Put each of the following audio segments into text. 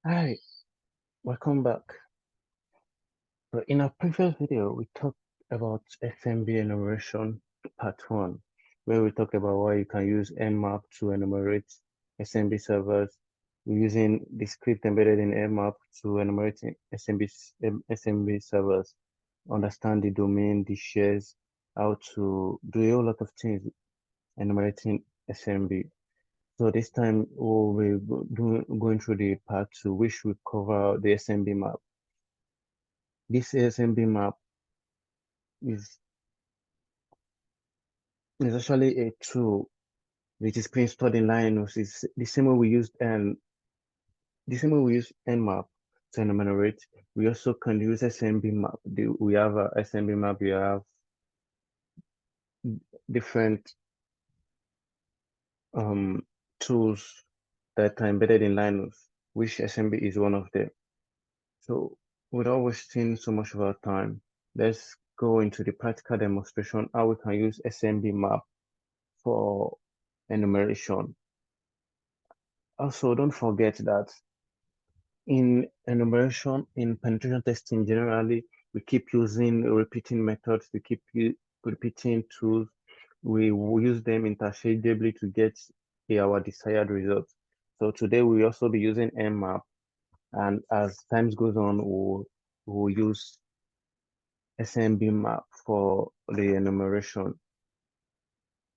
Hi, welcome back. So in our previous video, we talked about SMB enumeration part one, where we talked about why you can use Nmap to enumerate SMB servers. We're using the script embedded in Nmap to enumerate SMB servers, understand the domain, the shares, how to do a whole lot of things enumerating SMB. So this time we'll be going through the part two, which will cover the SMB map. This SMB map is, is actually a tool which is pre-installed in Linux. It's the same way we used the same way we use Nmap to enumerate. We also can use SMB map. We have a SMB map. We have different um tools that are embedded in Linux, which SMB is one of them. So without wasting so much of our time, let's go into the practical demonstration how we can use SMB map for enumeration. Also, don't forget that in enumeration, in penetration testing, generally, we keep using repeating methods, we keep repeating tools. We will use them interchangeably to get our desired results. So today we'll also be using Nmap, and as time goes on, we'll use SMBmap for the enumeration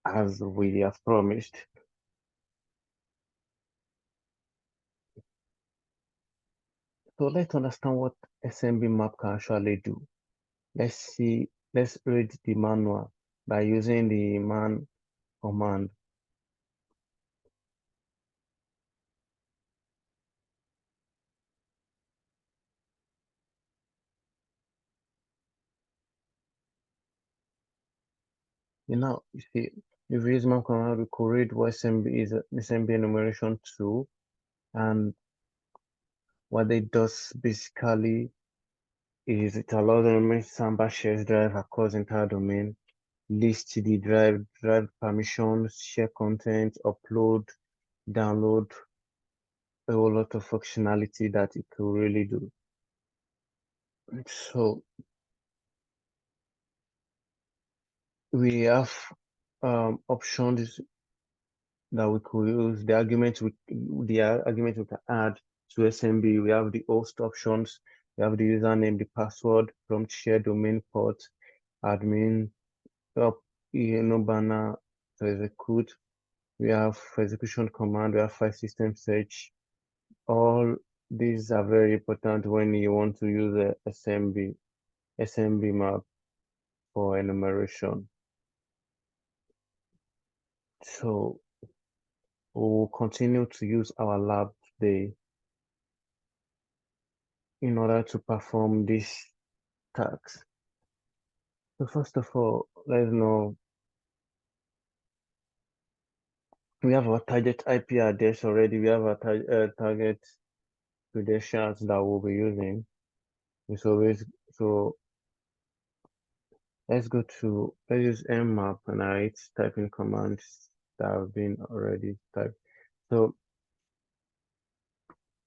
as we have promised. So let's understand what SMBmap can actually do. Let's read the manual by using the man command. You see, if we use man command, we could read what SMB is, SMB enumeration tool, and what it does basically is it allows enumerate Samba shares drive across entire domain, list the drive permissions, share content, upload, download, a whole lot of functionality that it could really do. So we have options that we could use. The argument we can add to SMB. We have the host options. We have the username, the password, prompt share, domain port, admin, up, banner to execute. We have execution command. We have file system search. All these are very important when you want to use a SMB map for enumeration. So we'll continue to use our lab today in order to perform this task. So first of all, let's know we have our target IP address already. We have our target credentials that we'll be using. So let's use mmap and I type in commands that have been already typed. So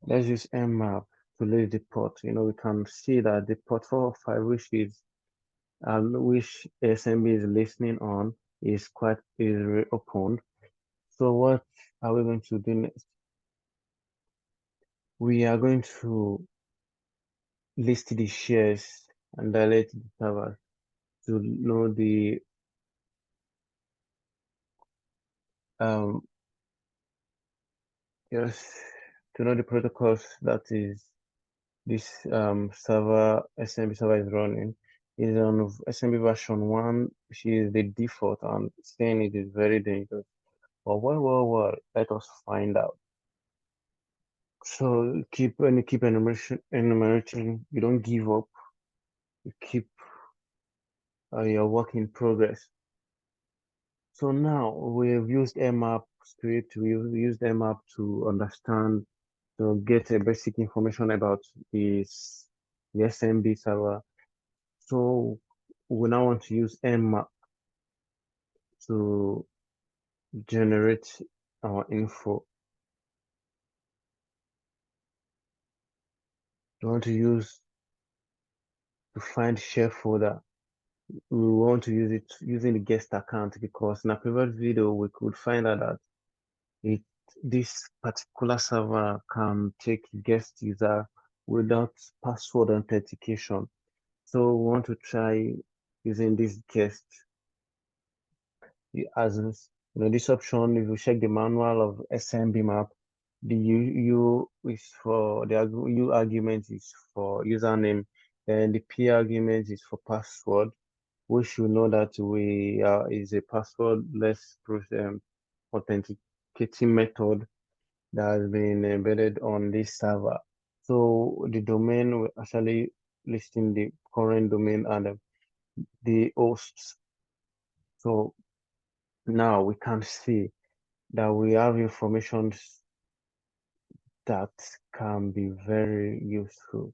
let's use mmap to list the port. We can see that the port 405, which SMB is listening on, is open. So what are we going to do next? We are going to list the shares and dilate the server to know the um yes to know the protocols that is this SMB server is running is on SMB version 1, which is the default, and saying it is very dangerous. But well, let us find out. So when you keep enumerating, you don't give up. You keep your work in progress. So now we've used mmap script, we've used mmap to understand, to get a basic information about the SMB server. So we now want to use mmap to generate our info. We want to use to find share folder. We want to use it using the guest account because in a previous video we could find out that it this particular server can take guest user without password authentication. So we want to try using this guest as this option. If you check the manual of SMBmap, the U is for the U argument is for username, and the P argument is for password. We should know that we is a passwordless authenticating method that has been embedded on this server. So the domain will actually listing the current domain and the hosts. So now we can see that we have information that can be very useful.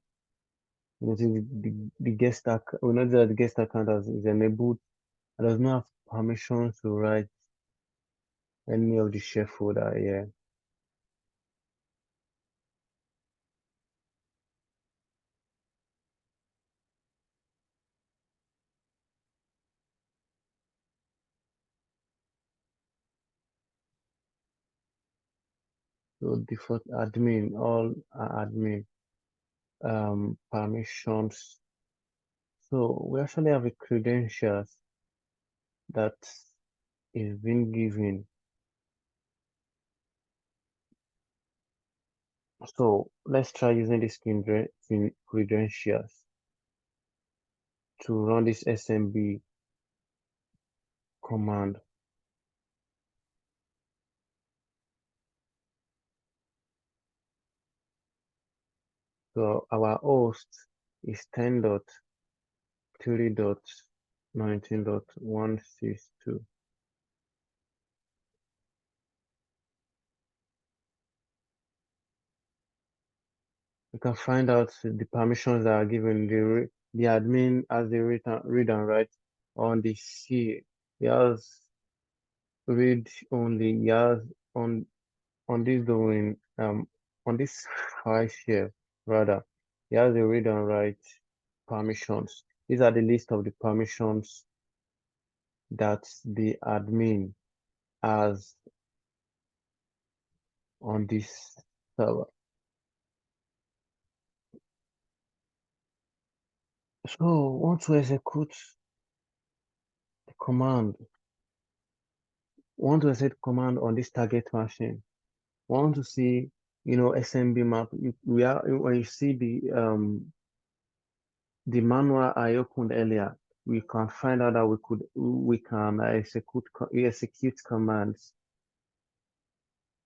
The guest account, we know that the guest account is enabled and does not have permission to write any of the share folder here. So default admin, all are admin permissions. So we actually have a credentials that is being given. So let's try using this credentials to run this SMB command. So our host is 10.3.19.162. You can find out the permissions that are given. The admin has the read and write on the C. He has read only. He has on this domain on this file share rather. He has the read and write permissions. These are the list of the permissions that the admin has on this server. So want to execute the command. Want to execute command on this target machine. Want to see, SMBmap. When you see the manual I opened earlier, we can find out that we can execute commands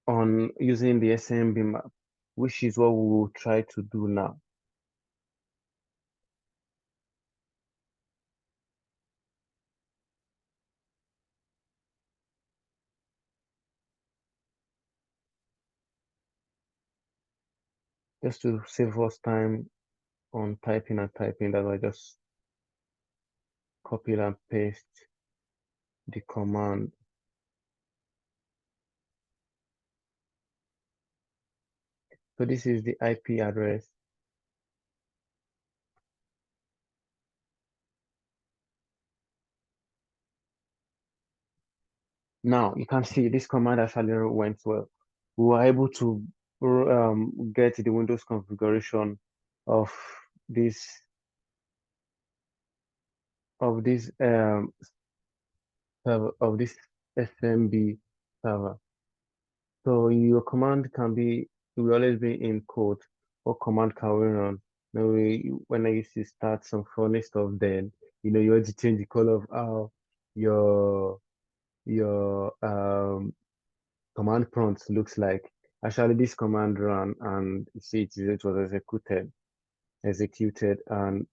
on using the SMBmap, which is what we will try to do now. Just to save us time on typing and typing, that I just copy and paste the command. So this is the IP address. Now you can see this command actually went well. We were able to get the Windows configuration of this of this server, of this SMB server. So your command will always be in code. What command can we run? Now when I used to start some funny stuff, then you want to change the color of how your your command prompt looks like. Actually, this command ran and you see it was executed, and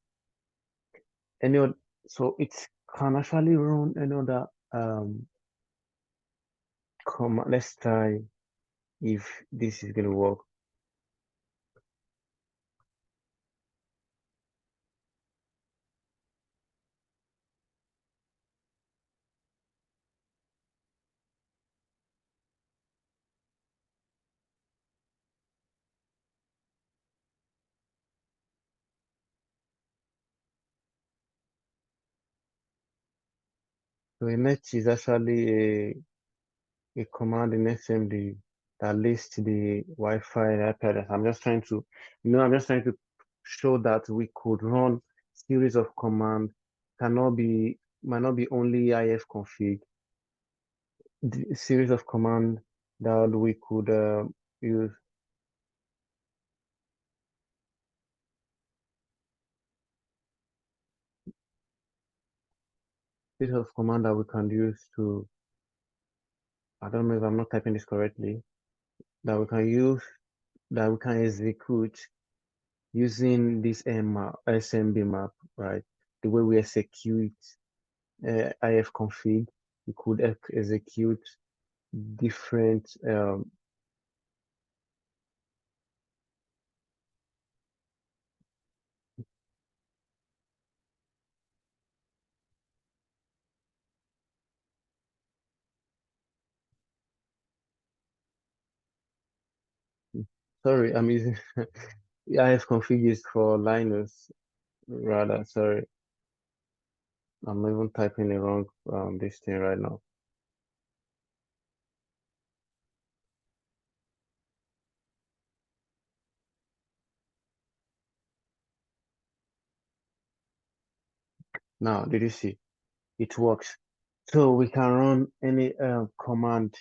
any other, so it can actually run another command. Let's try if this is gonna work. So a net is actually a command in SMB that lists the Wi-Fi IP address. I'm just trying to show that we could run series of commands, might not be only ifconfig, the series of command that we could use, series of command that we can use to, I don't know if I'm not typing this correctly, that we can use, that we can execute using this SMB map, right? The way we execute ifconfig, we could execute different, sorry, I'm using ifconfig is for Linux rather, sorry. I'm even typing the wrong this thing right now. Now, did you see? It works. So we can run any command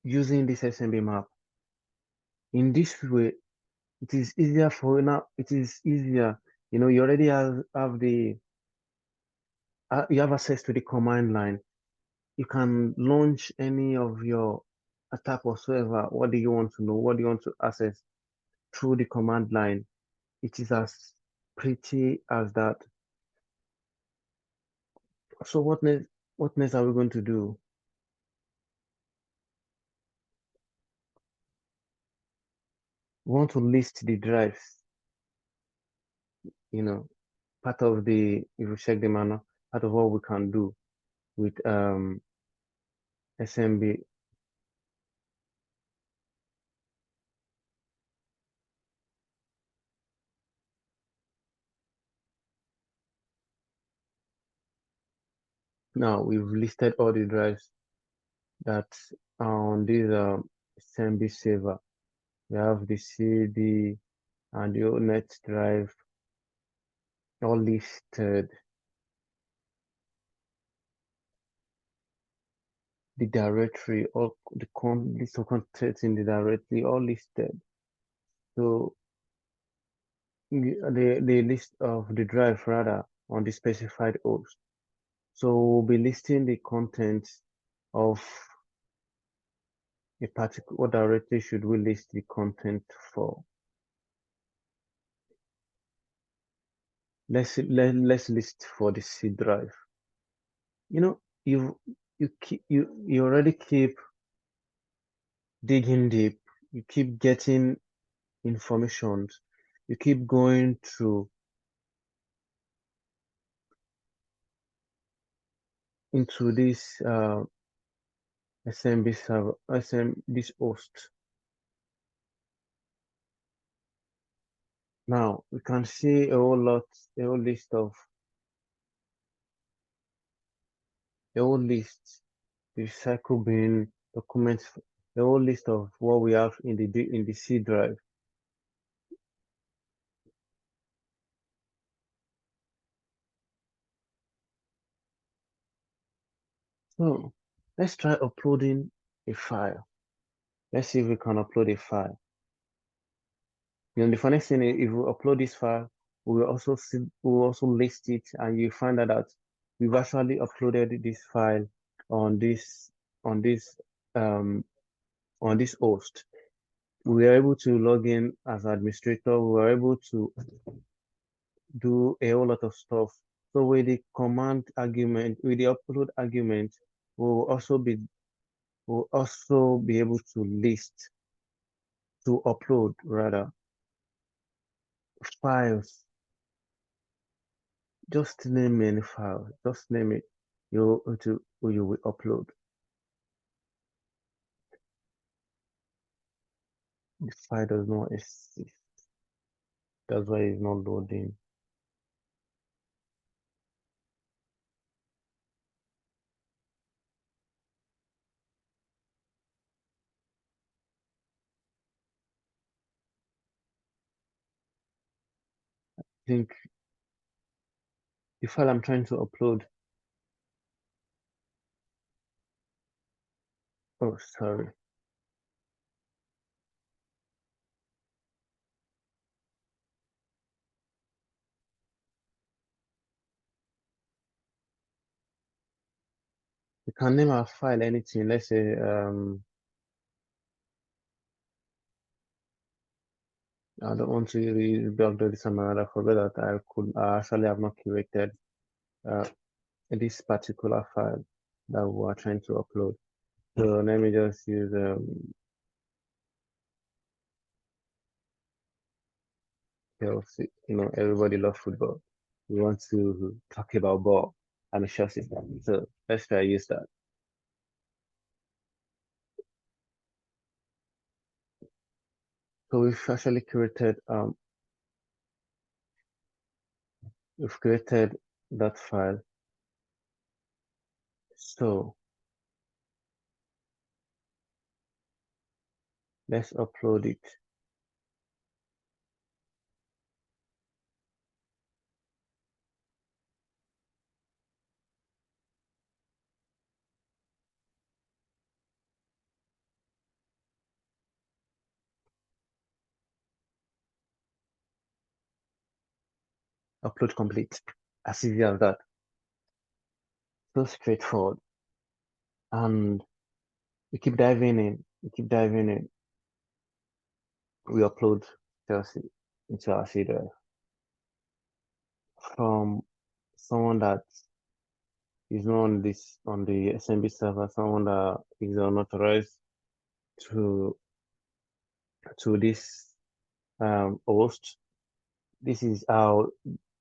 using this SMB map. In this way, it is easier for now. It is easier. You know, you already have the you have access to the command line. You can launch any of your attack whatsoever. What do you want to know? What do you want to access through the command line? It is as pretty as that. So what next? What next are we going to do? We want to list the drives. You know, part of the if you check the manual, part of what we can do with SMB. Now we've listed all the drives that are on this SMB server. We have the CD and the net drive all listed. The directory, all the list of contents in the directory, all listed. So the list of the drive rather on the specified host. So we'll be listing the contents of a particular, what directory should we list the content for? Let's list for the C drive. You know, you already keep digging deep. You keep getting information. You keep going through into this SMB server, this host. Now we can see a whole list of a whole list, the recycle bin documents, a whole list of what we have in the C drive. So let's try uploading a file. Let's see if we can upload a file. You know, the funny thing is, if we upload this file, we will also list it, and you find out that we've actually uploaded this file on this on this um on this host. We were able to log in as administrator. We were able to do a whole lot of stuff. So with the command argument, with the upload argument, we'll also be able to upload rather files. Just name any file. Just name it. You will upload. The file does not exist. That's why it's not loading. think the file I'm trying to upload. Oh, sorry. We can name our file anything. Let's say I don't want to rebuild this and I forgot that I actually have not curated uh, this particular file that we are trying to upload. So let me just use Chelsea. You know, everybody loves football. We want to talk about ball and the shot system. So let's try use that. So we've created that file. So let's upload it. Upload complete. As easy as that. So straightforward. And we keep diving in. We keep diving in. We upload Chelsea into our C drive from someone that is not on the SMB server, someone that is unauthorized to this host. This is how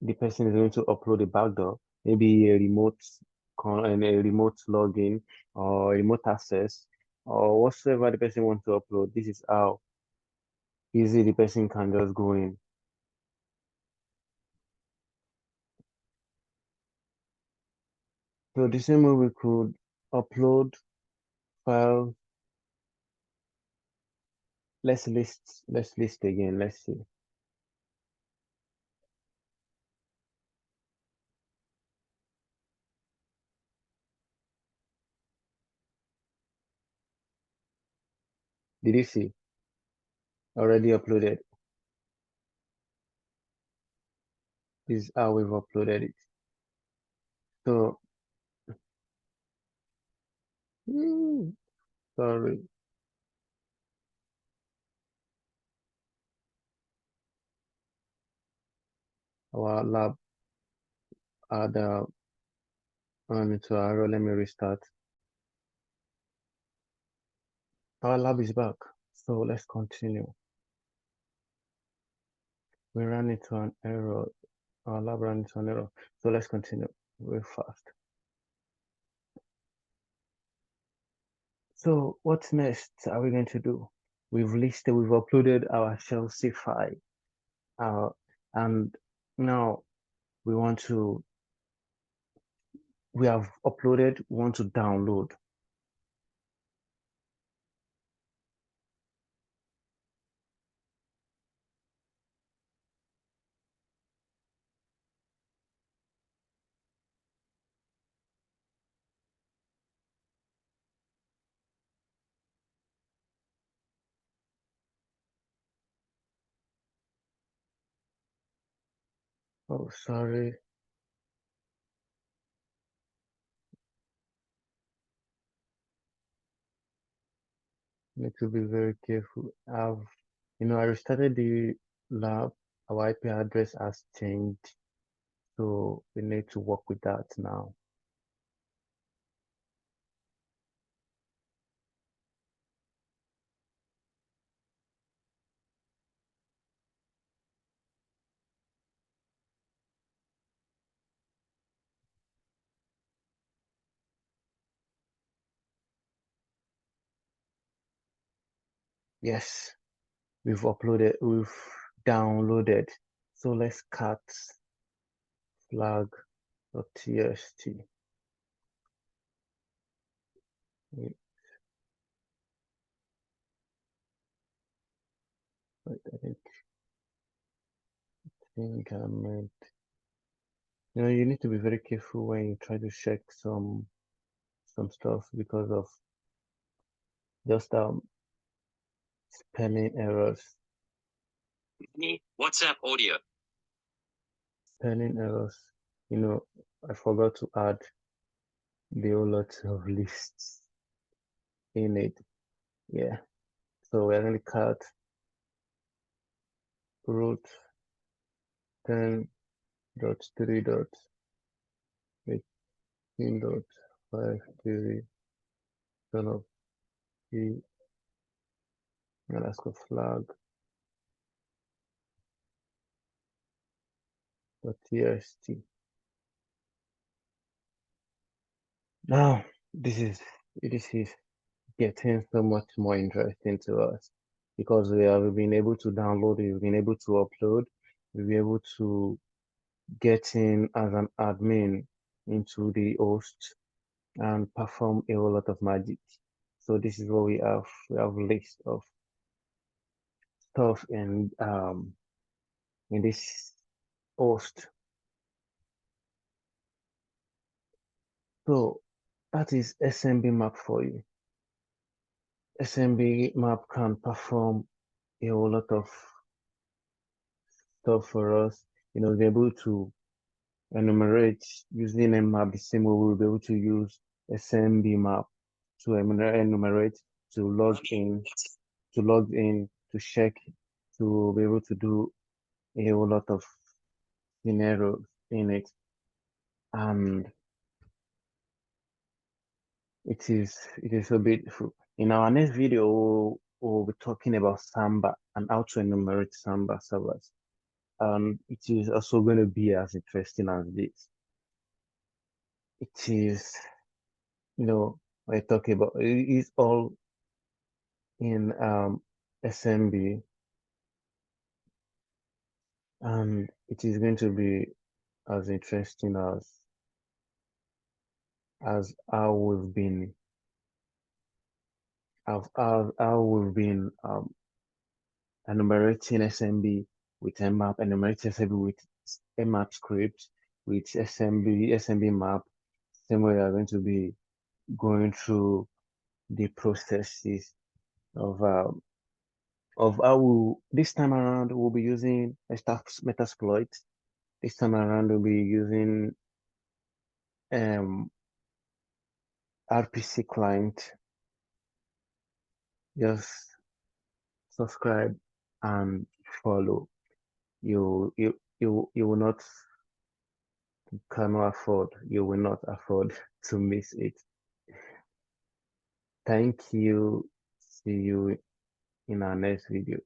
the person is going to upload a backdoor, maybe and a remote login or remote access or whatsoever the person wants to upload. This is how easy the person can just go in. So the same way we could upload files. Let's list again. Let's see. Did you see? Already uploaded. This is how we've uploaded it. So, sorry, our lab had run into our error. Let me restart. Our lab is back. So let's continue. We ran into an error. Our lab ran into an error. So let's continue very fast. So what's next are we going to do? We've uploaded our Chelsea file. And now we have uploaded, we want to download. Oh, sorry. Need to be very careful. I restarted the lab. Our IP address has changed, so we need to work with that now. Yes, we've downloaded. So let's cat flag.txt. Wait, I think think I meant, you need to be very careful when you try to check some stuff because of just spelling errors. WhatsApp audio. Spelling errors. I forgot to add the whole lot of lists in it. Yeah. So we're going to cut root 10.3 dot 18.53 ton of p underscore flag .txt. Now this is getting so much more interesting to us because we've been able to download it, we've been able to upload, we'll be able to get in as an admin into the host and perform a whole lot of magic. So this is what we have. We have a list of stuff in this host. So that is SMBmap for you. SMBmap can perform a whole lot of stuff for us. Be able to enumerate using Nmap the same way we'll be able to use SMBmap to enumerate, to log in, to check, to be able to do a whole lot of scenarios in it. And it is so beautiful. In our next video, we'll be talking about Samba and how to enumerate Samba servers. It is also going to be as interesting as this. It is, I talk about it is all in SMB, and it is going to be as interesting as how we've been enumerating SMB with Nmap, enumerating SMB with Nmap script, with SMBmap. Same way we are going to be going through the processes of how this time around we'll be using a Metasploit. This time around we'll be using RPC client. Just subscribe and follow. You will not you will not afford to miss it. Thank you. See you in our next video.